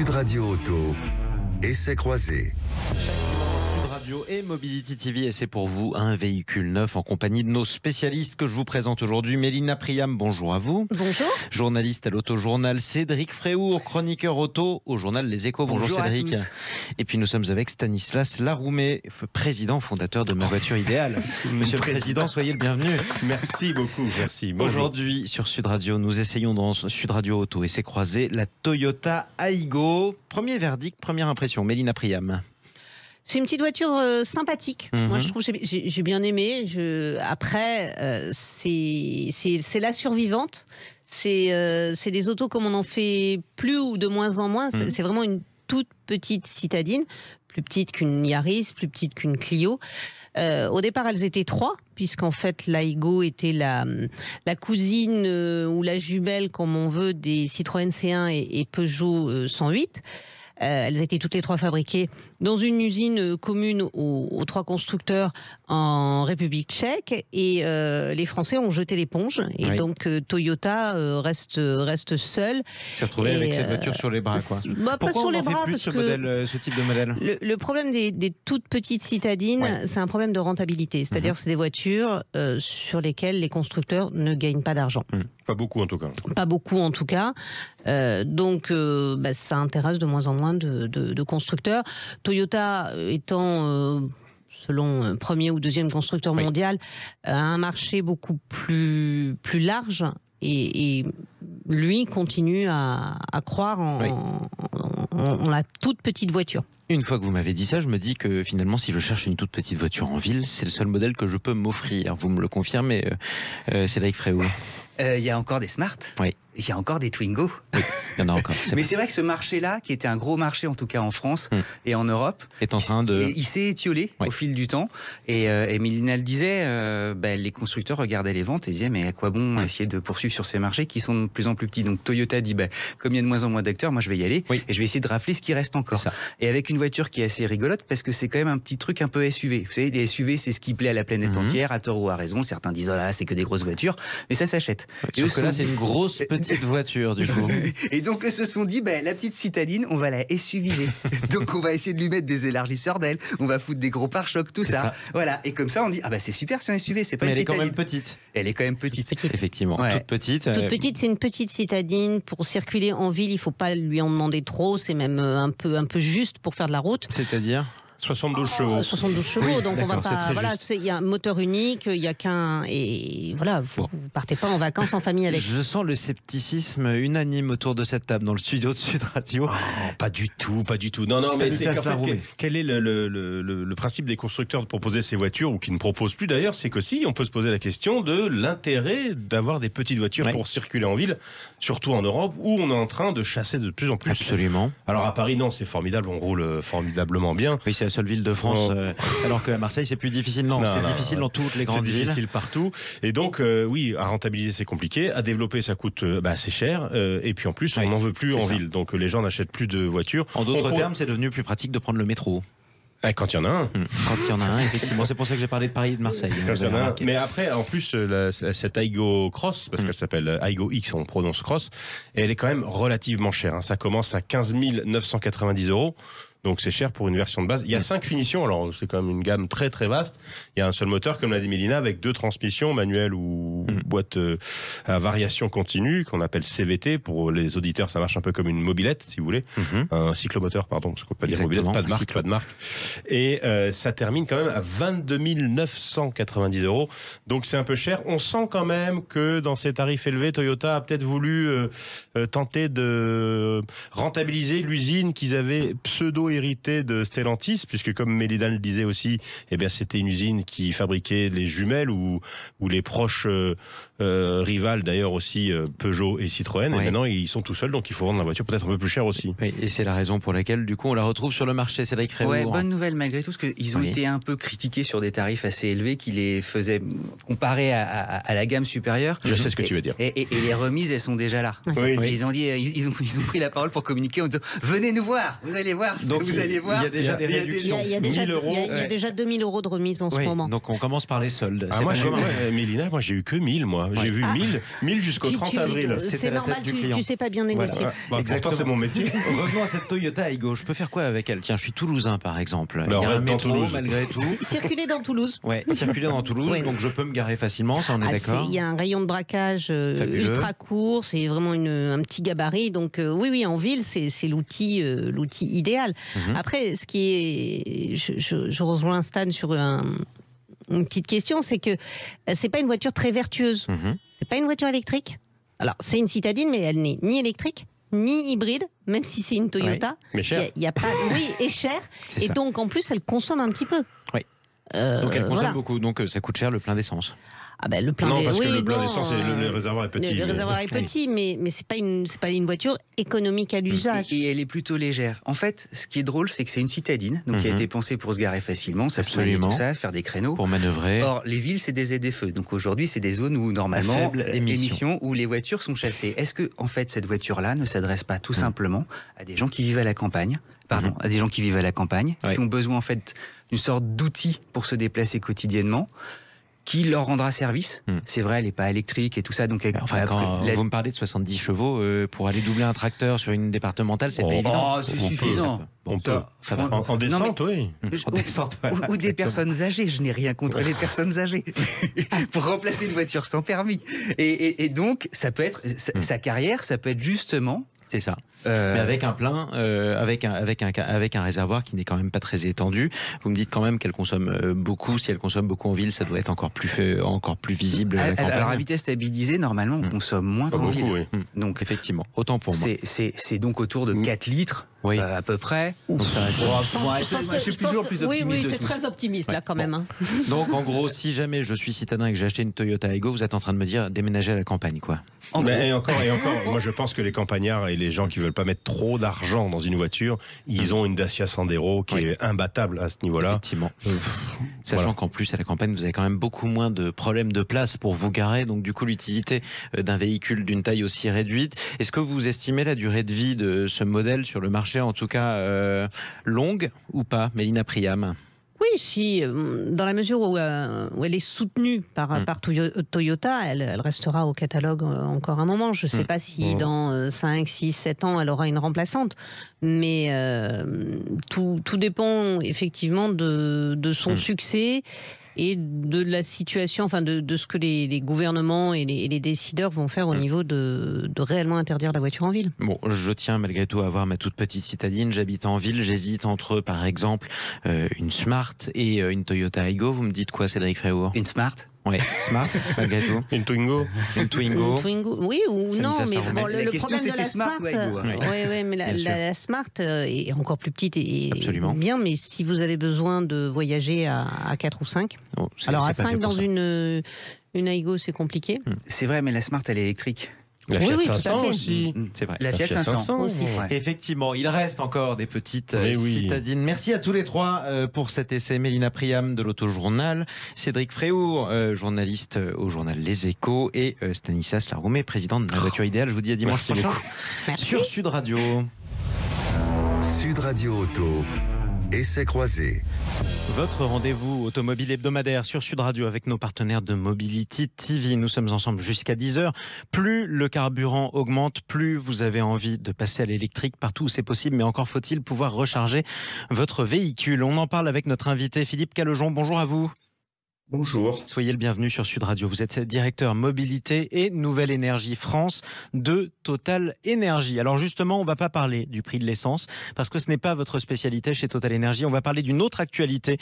Sud Radio Auto, essai croisé. Sud Radio et Mobility TV, et c'est pour vous un véhicule neuf en compagnie de nos spécialistes que je vous présente aujourd'hui. Mélina Priam, bonjour à vous. Bonjour. Journaliste à l'Autojournal. Cédric Fréhour, chroniqueur auto au journal Les Échos. Bonjour Cédric. À tous. Et puis nous sommes avec Stanislas Laroumé, président fondateur de Ma Voiture Idéale. Monsieur le Président, soyez le bienvenu. Merci beaucoup, merci. Aujourd'hui sur Sud Radio, nous essayons dans Sud Radio Auto et c'est croisé la Toyota Aygo. Premier verdict, première impression, Mélina Priam. C'est une petite voiture sympathique. Moi, je trouve que j'ai bien aimé. Après, c'est la survivante. C'est des autos comme on en fait plus ou de moins en moins. C'est vraiment une toute petite citadine, plus petite qu'une Yaris, plus petite qu'une Clio. Au départ, elles étaient trois, puisqu'en fait, l'Aygo était la cousine ou la jumelle, comme on veut, des Citroën C1 et Peugeot 108. Elles étaient toutes les trois fabriquées dans une usine commune aux trois constructeurs en République tchèque, et les Français ont jeté l'éponge, et oui. Donc Toyota reste seul. Tu t'es retrouvé avec cette voiture sur les bras, quoi. Pas sur les bras, parce que ce type de modèle. Le problème des toutes petites citadines, c'est un problème de rentabilité. C'est-à-dire que c'est des voitures sur lesquelles les constructeurs ne gagnent pas d'argent. Pas beaucoup en tout cas. Pas beaucoup en tout cas. Donc ça intéresse de moins en moins de constructeurs. Toyota étant selon premier ou deuxième constructeur mondial, a un marché beaucoup plus large, et lui continue à croire en la toute petite voiture. Une fois que vous m'avez dit ça, je me dis que finalement, si je cherche une toute petite voiture en ville, c'est le seul modèle que je peux m'offrir. Vous me le confirmez, Cédric Fréhour? Il y a encore des Smart. Oui. Il y a encore des Twingo. Oui, il y en a encore. Mais c'est vrai que ce marché-là, qui était un gros marché en tout cas en France et en Europe, est en train de... il s'est étiolé au fil du temps. Et Mélina le disait, les constructeurs regardaient les ventes et disaient mais à quoi bon essayer de poursuivre sur ces marchés qui sont de plus en plus petits. Donc Toyota dit comme il y a de moins en moins d'acteurs, moi je vais y aller et je vais essayer de rafler ce qui reste encore. Et avec une voiture qui est assez rigolote parce que c'est quand même un petit truc un peu SUV. Vous savez, les SUV c'est ce qui plaît à la planète entière, à tort ou à raison. Certains disent oh là c'est que des grosses voitures, mais ça s'achète. Sauf que là c'est une grosse petite voiture du coup. Et donc ils se sont dit la petite citadine on va la SUViser. Donc on va essayer de lui mettre des élargisseurs d'ailes, on va foutre des gros pare-chocs, tout ça. Voilà. Et comme ça on dit c'est super, c'est un SUV, c'est pas mais une citadine. Elle est quand même petite. Elle est quand même petite. Effectivement, toute petite. Toute petite, c'est une petite citadine. Pour circuler en ville, il faut pas lui en demander trop. C'est même un peu juste pour faire de la route. C'est-à-dire 72 chevaux. 72 chevaux, oui, donc on va pas. Il y a un moteur unique, il y a qu'un. Et voilà, vous partez pas en vacances en famille avec. Je sens le scepticisme unanime autour de cette table dans le studio de Sud Radio. Pas du tout. Non, mais quel est le principe des constructeurs de proposer ces voitures, ou qui ne proposent plus d'ailleurs, c'est que on peut se poser la question de l'intérêt d'avoir des petites voitures pour circuler en ville, surtout en Europe, où on est en train de chasser de plus en plus. Absolument. Alors à Paris, non, c'est formidable, on roule formidablement bien. Oui, c'est la seule ville de France, alors qu'à Marseille c'est plus difficile. C'est difficile dans toutes les grandes villes. C'est difficile partout. Et donc à rentabiliser c'est compliqué, à développer ça coûte c'est cher, et puis en plus on n'en veut plus en ville. Donc les gens n'achètent plus de voitures. En d'autres termes, c'est devenu plus pratique de prendre le métro. Quand il y en a un. Quand il y en a un, effectivement. C'est pour ça que j'ai parlé de Paris et de Marseille. Mais après, en plus, cette Aygo Cross, parce qu'elle s'appelle Aygo X, on prononce Cross, et elle est quand même relativement chère. Ça commence à 15 990 €. Donc c'est cher pour une version de base. Il y a 5 finitions, alors c'est quand même une gamme très très vaste. Il y a un seul moteur, comme l'a dit Mélina, avec 2 transmissions, manuelles ou boîte à variation continue, qu'on appelle CVT. Pour les auditeurs, ça marche un peu comme une mobilette, si vous voulez. Un cyclomoteur, pardon, parce qu'on peut pas dire mobilette, pas de marque. Et ça termine quand même à 22 990 €. Donc c'est un peu cher. On sent quand même que dans ces tarifs élevés, Toyota a peut-être voulu tenter de rentabiliser l'usine qu'ils avaient hérité de Stellantis, puisque comme Mélina le disait aussi, c'était une usine qui fabriquait les jumelles ou les proches rivales d'ailleurs aussi, Peugeot et Citroën. Et maintenant ils sont tout seuls, donc il faut vendre la voiture peut-être un peu plus cher aussi. Oui, et c'est la raison pour laquelle du coup on la retrouve sur le marché. Cédric Fréhour. Bonne nouvelle malgré tout, parce qu'ils ont été un peu critiqués sur des tarifs assez élevés qui les faisaient comparer à la gamme supérieure. Je sais ce que tu veux dire. Et les remises, elles sont déjà là. Ils ont dit, ils ont pris la parole pour communiquer en disant venez nous voir, vous allez voir. Donc vous allez voir. Il y a déjà des réductions. Il y a déjà 2 000 € de remise en ce moment. Donc on commence par les soldes. Mélina, moi j'ai eu que 1000 moi. moi. J'ai vu 1000 jusqu'au 30 avril. C'est normal, tu sais pas bien négocier. Voilà. Bah, pourtant, c'est mon métier. Revenons à cette Toyota Aygo. Je peux faire quoi avec elle? Tiens, je suis toulousain par exemple. Ben, Il y a on un reste dans métro Toulouse. malgré tout. Circuler dans Toulouse. Ouais, circuler dans Toulouse, Ouais. donc je peux me garer facilement, ça on est d'accord. Il y a un rayon de braquage Fabuleux. ultra court, c'est vraiment un petit gabarit. Donc oui, en ville, c'est l'outil idéal. Après, ce qui est, je rejoins Stan sur une petite question, c'est que c'est pas une voiture très vertueuse. C'est pas une voiture électrique. Alors c'est une citadine, mais elle n'est ni électrique ni hybride, même si c'est une Toyota. Ouais, mais cher. Il y a pas, oui, et cher. C'est Et ça. donc en plus, elle consomme un petit peu. Oui. Donc elle consomme voilà. beaucoup, donc ça coûte cher le plein d'essence. Ah ben, le plein Non, des- parce que oui, le plein non, d'essence, le réservoir est petit. Le réservoir est petit, mais c'est pas une voiture économique à l'usage. Et elle est plutôt légère. En fait, ce qui est drôle, c'est que c'est une citadine, donc qui a été pensée pour se garer facilement, ça se Absolument. tout ça, faire des créneaux. Pour manœuvrer. Or, les villes, c'est des ZFE. Donc aujourd'hui, c'est des zones où normalement, À faible émission. où les voitures sont chassées. Est-ce que, en fait, cette voiture-là ne s'adresse pas tout simplement à des gens qui vivent à la campagne? Pardon, à des gens qui vivent à la campagne, Ouais. qui ont besoin en fait d'une sorte d'outil pour se déplacer quotidiennement, qui leur rendra service. C'est vrai, elle n'est pas électrique et tout ça, donc Enfin, quand vous me parlez de 70 chevaux, pour aller doubler un tracteur sur une départementale, c'est pas évident. c'est On peut, suffisant. On peut. Ça va. En descente, oui. En descente, voilà, Ou des exactement. personnes âgées, je n'ai rien contre les personnes âgées, pour remplacer une voiture sans permis. Et donc, ça peut être sa carrière, ça peut être justement. C'est ça. Mais avec un plein, avec un réservoir qui n'est quand même pas très étendu. Vous me dites quand même qu'elle consomme beaucoup. Si elle consomme beaucoup en ville, ça doit être encore plus visible à la campagne. Alors à vitesse stabilisée, normalement, on consomme moins Pas qu'en beaucoup, ville. oui. Donc Effectivement, autant pour moi. c'est donc autour de 4 litres Oui. à peu près. Donc ça reste- Je suis toujours plus optimiste. Oui, de tu es tous. très optimiste là quand même. Hein. Donc en gros, si jamais je suis citadin et que j'ai acheté une Toyota Aygo, vous êtes en train de me dire déménager à la campagne, quoi. En gros. Mais et encore, moi je pense que les campagnards et les gens qui veulent pas mettre trop d'argent dans une voiture, ils ont une Dacia Sandero qui est imbattable à ce niveau-là. Effectivement. Sachant Voilà. qu'en plus, à la campagne, vous avez quand même beaucoup moins de problèmes de place pour vous garer. Donc, du coup, l'utilité d'un véhicule d'une taille aussi réduite. Est-ce que vous estimez la durée de vie de ce modèle sur le marché, en tout cas, longue ou pas, Mélina Priam? Oui, si, dans la mesure où elle est soutenue par Toyota, elle restera au catalogue encore un moment. Je ne sais pas si dans 5, 6, 7 ans, elle aura une remplaçante. Mais tout dépend effectivement de son succès et de la situation, enfin de ce que les gouvernements et les décideurs vont faire au niveau de réellement interdire la voiture en ville. Bon, je tiens malgré tout à avoir ma toute petite citadine. J'habite en ville. J'hésite entre, par exemple, une Smart et une Toyota Aygo. Vous me dites quoi, Cédric Fréour? Une Smart. Oui, Smart, malgré tout. Une Twingo. Une Twingo. Une Twingo, oui ou Ça non, dit ça, mais ça remet. bon, La le question, problème de c'était la Smart Smart, ou Aygo, hein. ouais, mais Bien sûr. la Smart est encore plus petite et Absolument. bien, mais si vous avez besoin de voyager à 4 ou 5, Oh, c'est- alors à c'est pas 5 fait pour dans ça. une Aygo, c'est compliqué. C'est vrai, mais la Smart, elle est électrique. La Oui, Fiat oui, tout à 500 fait. aussi. C'est vrai. La Fiat 500 aussi. Ouais. Effectivement, il reste encore des petites Mais oui. citadines. Merci à tous les trois pour cet essai. Mélina Priam de l'Autojournal, Cédric Fréour, journaliste au journal Les Échos, et Stanislas Laroumé, président de La Voiture Idéale. Je vous dis à dimanche Merci prochain beaucoup. Merci. sur Sud Radio. Sud Radio Auto. Essai croisé. Votre rendez-vous automobile hebdomadaire sur Sud Radio avec nos partenaires de Mobility TV. Nous sommes ensemble jusqu'à 10h. Plus le carburant augmente, plus vous avez envie de passer à l'électrique partout où c'est possible. Mais encore faut-il pouvoir recharger votre véhicule. On en parle avec notre invité Philippe Calejon. Bonjour à vous. Bonjour. Soyez le bienvenu sur Sud Radio. Vous êtes directeur mobilité et Nouvelle Énergie France de Total Énergie. Alors justement, on ne va pas parler du prix de l'essence parce que ce n'est pas votre spécialité chez Total Énergie. On va parler d'une autre actualité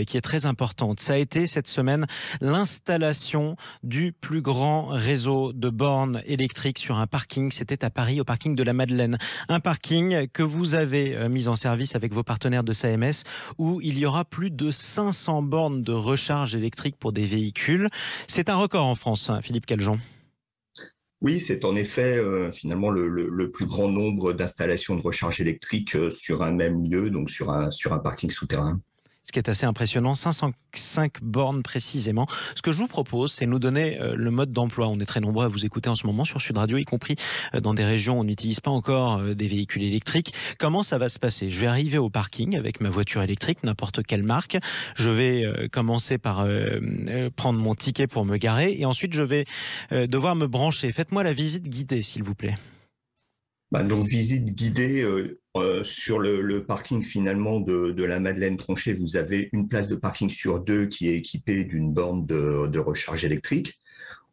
qui est très importante. Ça a été cette semaine l'installation du plus grand réseau de bornes électriques sur un parking. C'était à Paris, au parking de la Madeleine. Un parking que vous avez mis en service avec vos partenaires de SAMS où il y aura plus de 500 bornes de recharge électrique pour des véhicules. C'est un record en France, hein, Philippe Calejon. Oui, c'est en effet finalement le plus grand nombre d'installations de recharge électrique sur un même lieu, donc sur un parking souterrain. Ce qui est assez impressionnant, 505 bornes précisément. Ce que je vous propose, c'est nous donner le mode d'emploi. On est très nombreux à vous écouter en ce moment sur Sud Radio, y compris dans des régions où on n'utilise pas encore des véhicules électriques. Comment ça va se passer? Je vais arriver au parking avec ma voiture électrique, n'importe quelle marque. Je vais commencer par prendre mon ticket pour me garer et ensuite je vais devoir me brancher. Faites-moi la visite guidée, s'il vous plaît. Donc, visite guidée sur le parking finalement de la Madeleine-Tronchet. Vous avez une place de parking sur 2 qui est équipée d'une borne de recharge électrique.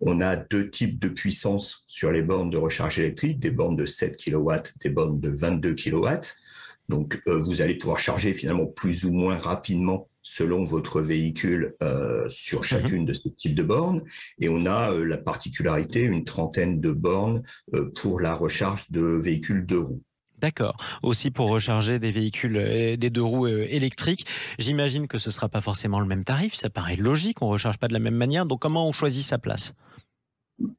On a 2 types de puissance sur les bornes de recharge électrique, des bornes de 7 kW, des bornes de 22 kW. Donc, vous allez pouvoir charger finalement plus ou moins rapidement selon votre véhicule sur chacune de ces types de bornes. Et on a la particularité, une trentaine de bornes pour la recharge de véhicules 2 roues. D'accord. Aussi pour recharger des véhicules, des 2 roues électriques. J'imagine que ce ne sera pas forcément le même tarif. Ça paraît logique, on ne recharge pas de la même manière. Donc comment on choisit sa place?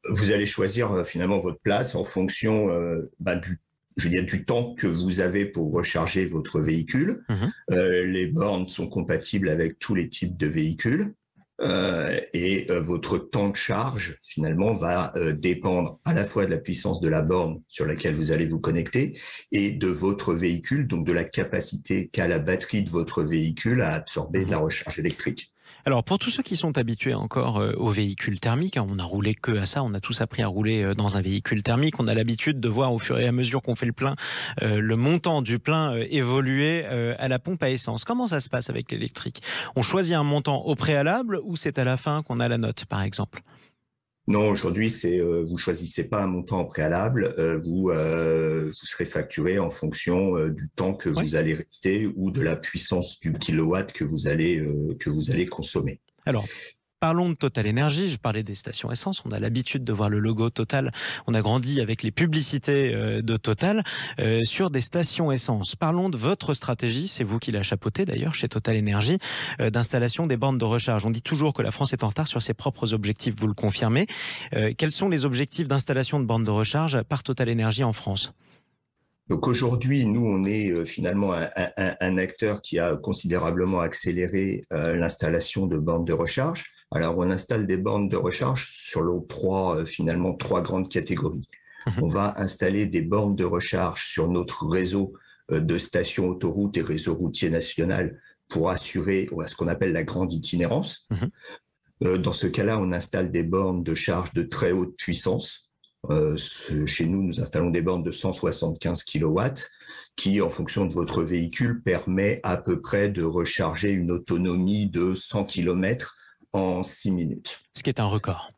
Vous allez choisir finalement votre place en fonction du temps que vous avez pour recharger votre véhicule. Les bornes sont compatibles avec tous les types de véhicules. Et votre temps de charge, finalement, va dépendre à la fois de la puissance de la borne sur laquelle vous allez vous connecter et de votre véhicule, donc de la capacité qu'a la batterie de votre véhicule à absorber de la recharge électrique. Alors, pour tous ceux qui sont habitués encore aux véhicules thermiques, on n'a roulé que à ça, on a tous appris à rouler dans un véhicule thermique. On a l'habitude de voir au fur et à mesure qu'on fait le plein, le montant du plein évoluer à la pompe à essence. Comment ça se passe avec l'électrique? On choisit un montant au préalable ou c'est à la fin qu'on a la note, par exemple? Non, aujourd'hui, vous choisissez pas un montant au préalable, vous serez facturé en fonction du temps que vous allez rester ou de la puissance du kilowatt que vous allez consommer. Alors, parlons de Total Énergie. Je parlais des stations essence. On a l'habitude de voir le logo Total. On a grandi avec les publicités de Total sur des stations essence. Parlons de votre stratégie. C'est vous qui la chapeautez d'ailleurs chez Total Énergie d'installation des bornes de recharge. On dit toujours que la France est en retard sur ses propres objectifs. Vous le confirmez. Quels sont les objectifs d'installation de bornes de recharge par Total Énergie en France? Donc aujourd'hui, nous, on est finalement un acteur qui a considérablement accéléré l'installation de bornes de recharge. Alors, on installe des bornes de recharge sur trois grandes catégories. On va installer des bornes de recharge sur notre réseau de stations autoroutes et réseau routier national pour assurer ce qu'on appelle la grande itinérance. Dans ce cas-là, on installe des bornes de charge de très haute puissance. Chez nous, nous installons des bornes de 175 kW qui, en fonction de votre véhicule, permet à peu près de recharger une autonomie de 100 km en 6 minutes. Ce qui est un record,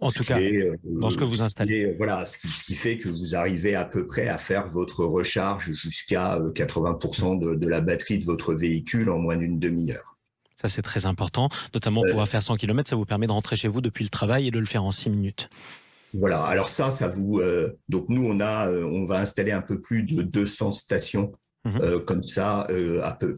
en tout cas, dans ce que vous installez. Voilà, ce qui fait que vous arrivez à peu près à faire votre recharge jusqu'à 80% de la batterie de votre véhicule en moins d'une demi-heure. Ça, c'est très important, notamment pouvoir faire 100 km, ça vous permet de rentrer chez vous depuis le travail et de le faire en 6 minutes. Voilà, alors ça vous... donc nous, on va installer un peu plus de 200 stations comme ça,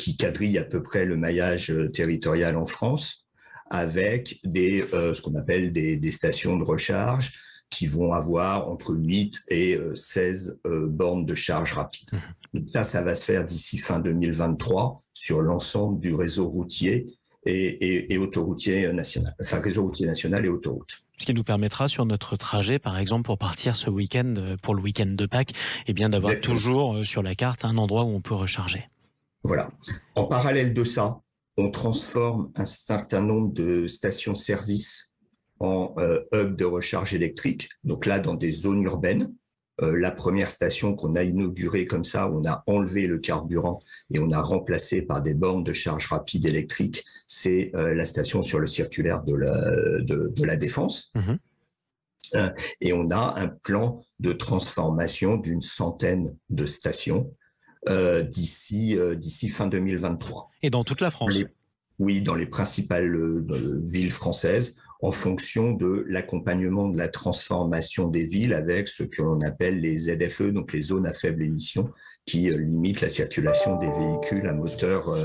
qui quadrillent à peu près le maillage territorial en France, avec ce qu'on appelle des stations de recharge qui vont avoir entre 8 et 16 bornes de charge rapide. Donc ça va se faire d'ici fin 2023 sur l'ensemble du réseau routier et autoroutier national, enfin réseau routier national et autoroute. Ce qui nous permettra sur notre trajet, par exemple, pour partir ce week-end, pour le week-end de Pâques, d'avoir toujours sur la carte un endroit où on peut recharger. Voilà. En parallèle de ça, on transforme un certain nombre de stations-service en hubs de recharge électrique. Donc là, dans des zones urbaines. La première station qu'on a inaugurée comme ça, on a enlevé le carburant et on a remplacé par des bornes de charge rapide électrique. C'est la station sur le circulaire de la Défense. Et on a un plan de transformation d'une centaine de stations d'ici fin 2023. Et dans toute la France? Oui, dans les principales villes françaises, en fonction de l'accompagnement de la transformation des villes avec ce que l'on appelle les ZFE, donc les zones à faible émission, qui limitent la circulation des véhicules à moteur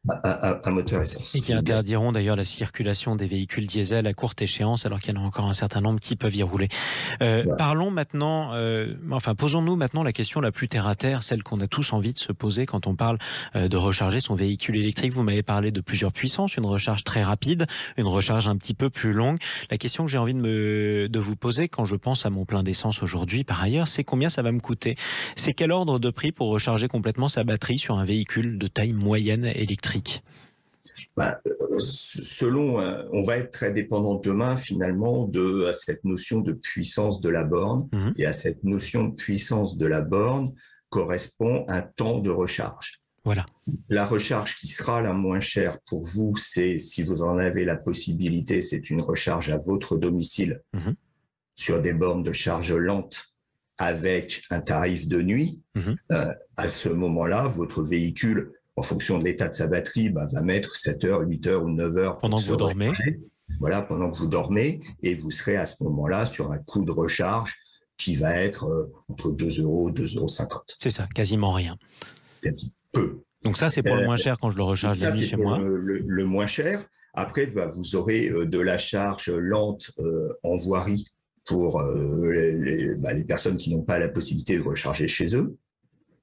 un moteur essence. Et qui interdiront d'ailleurs la circulation des véhicules diesel à courte échéance, alors qu'il y en a encore un certain nombre qui peuvent y rouler. Voilà. Parlons maintenant, posons-nous maintenant la question la plus terre à terre, celle qu'on a tous envie de se poser quand on parle de recharger son véhicule électrique. Vous m'avez parlé de plusieurs puissances, une recharge très rapide, une recharge un petit peu plus longue. La question que j'ai envie de vous poser quand je pense à mon plein d'essence aujourd'hui, par ailleurs, c'est combien ça va me coûter? C'est quel ordre de prix pour recharger complètement sa batterie sur un véhicule de taille moyenne électrique? On va être très dépendant demain finalement à cette notion de puissance de la borne. Et à cette notion de puissance de la borne correspond un temps de recharge. Voilà. La recharge qui sera la moins chère pour vous, c'est, si vous en avez la possibilité, c'est une recharge à votre domicile sur des bornes de charge lente avec un tarif de nuit. À ce moment-là, votre véhicule, en fonction de l'état de sa batterie, va mettre 7 heures, 8 heures ou 9 heures. Pendant que vous dormez. Voilà, pendant que vous dormez. Et vous serez à ce moment-là sur un coût de recharge qui va être entre 2 €, 2,50 €. C'est ça, quasiment rien. Quasi peu. Donc ça, c'est pour le moins cher quand je le recharge la nuit chez moi. Le moins cher. Après, vous aurez de la charge lente en voirie pour les personnes qui n'ont pas la possibilité de recharger chez eux.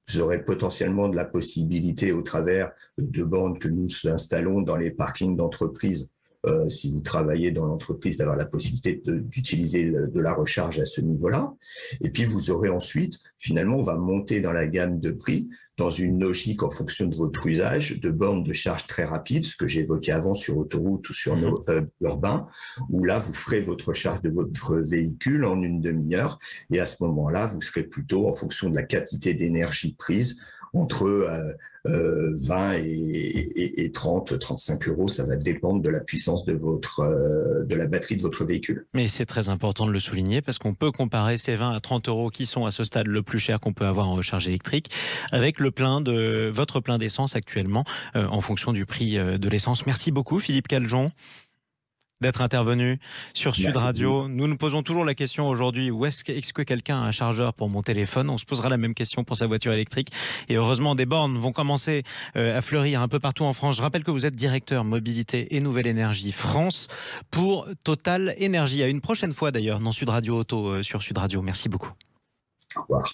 Vous aurez potentiellement de la possibilité au travers de bornes que nous installons dans les parkings d'entreprise, si vous travaillez dans l'entreprise, d'avoir la possibilité d'utiliser de la recharge à ce niveau-là. Et puis vous aurez ensuite, finalement, on va monter dans la gamme de prix dans une logique en fonction de votre usage de bornes de charge très rapides, ce que j'évoquais avant sur autoroute ou sur nos hubs urbains, où là, vous ferez votre recharge de votre véhicule en une demi-heure. Et à ce moment-là, vous serez plutôt, en fonction de la quantité d'énergie prise, entre 20 et 30, 35 €. Ça va dépendre de la puissance de la batterie de votre véhicule. Mais c'est très important de le souligner parce qu'on peut comparer ces 20 à 30 € qui sont à ce stade le plus cher qu'on peut avoir en recharge électrique avec votre plein d'essence actuellement en fonction du prix de l'essence. Merci beaucoup Philippe Caljon d'être intervenu sur Sud Radio. Nous nous posons toujours la question aujourd'hui, est-ce que quelqu'un a un chargeur pour mon téléphone? On se posera la même question pour sa voiture électrique. Et heureusement, des bornes vont commencer à fleurir un peu partout en France. Je rappelle que vous êtes directeur mobilité et nouvelle énergie France pour Total Énergie. À une prochaine fois d'ailleurs dans Sud Radio Auto sur Sud Radio. Merci beaucoup. Au revoir.